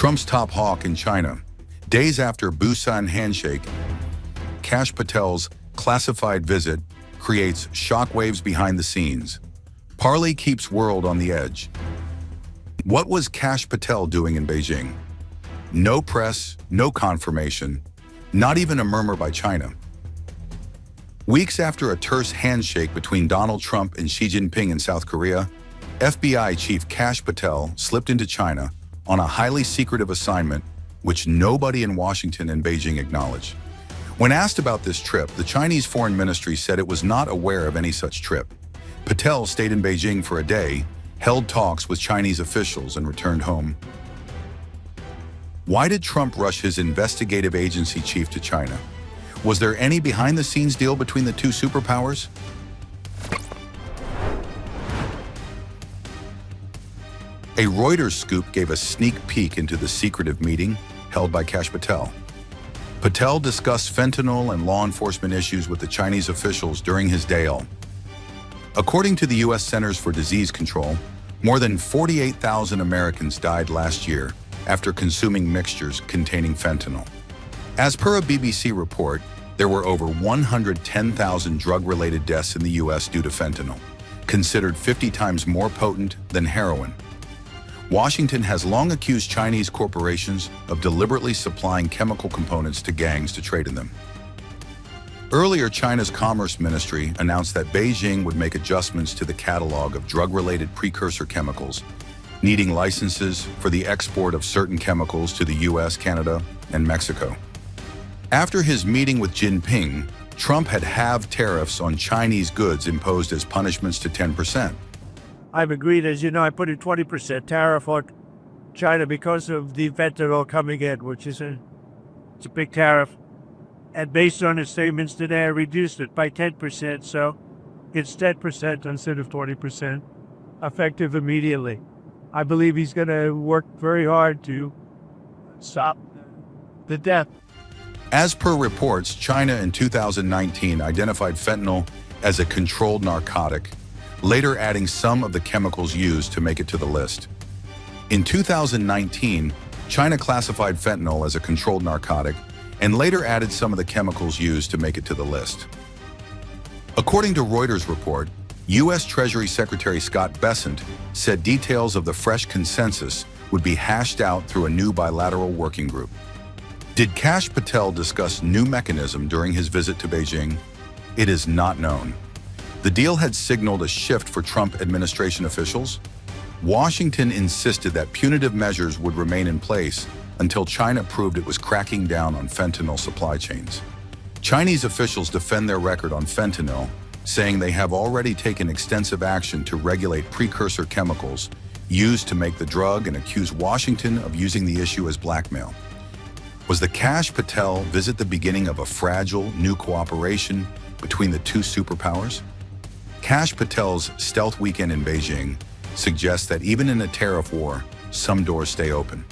Trump's top hawk in China. Days after Busan handshake, Kash Patel's classified visit creates shockwaves behind the scenes. Parley keeps world on the edge. What was Kash Patel doing in Beijing? No press, no confirmation, not even a murmur by China. Weeks after a terse handshake between Donald Trump and Xi Jinping in South Korea, FBI Chief Kash Patel slipped into China on a highly secretive assignment which nobody in Washington and Beijing acknowledged. When asked about this trip, the Chinese Foreign Ministry said it was not aware of any such trip. Patel stayed in Beijing for a day, held talks with Chinese officials, and returned home. Why did Trump rush his investigative agency chief to China? Was there any behind-the-scenes deal between the two superpowers? A Reuters scoop gave a sneak peek into the secretive meeting held by Kash Patel. Patel discussed fentanyl and law enforcement issues with the Chinese officials during his day off. According to the U.S. Centers for Disease Control, more than 48,000 Americans died last year after consuming mixtures containing fentanyl. As per a BBC report, there were over 110,000 drug-related deaths in the U.S. due to fentanyl, considered 50 times more potent than heroin. Washington has long accused Chinese corporations of deliberately supplying chemical components to gangs to trade in them. Earlier, China's Commerce Ministry announced that Beijing would make adjustments to the catalog of drug-related precursor chemicals, needing licenses for the export of certain chemicals to the US, Canada, and Mexico. After his meeting with Jinping, Trump had halved tariffs on Chinese goods imposed as punishments to 10%. I've agreed, as you know, I put a 20% tariff on China because of the fentanyl coming in, which is it's a big tariff. And based on his statements today, I reduced it by 10%, so it's 10% instead of 20%, effective immediately. I believe he's going to work very hard to stop the death. As per reports, China in 2019 identified fentanyl as a controlled narcotic, later adding some of the chemicals used to make it to the list. In 2019, China classified fentanyl as a controlled narcotic and later added some of the chemicals used to make it to the list. According to Reuters report, U.S. Treasury Secretary Scott Bessent said details of the fresh consensus would be hashed out through a new bilateral working group. Did Kash Patel discuss new mechanism during his visit to Beijing? It is not known. The deal had signaled a shift for Trump administration officials. Washington insisted that punitive measures would remain in place until China proved it was cracking down on fentanyl supply chains. Chinese officials defend their record on fentanyl, saying they have already taken extensive action to regulate precursor chemicals used to make the drug and accuse Washington of using the issue as blackmail. Was the Kash Patel visit the beginning of a fragile new cooperation between the two superpowers? Kash Patel's stealth weekend in Beijing suggests that even in a tariff war, some doors stay open.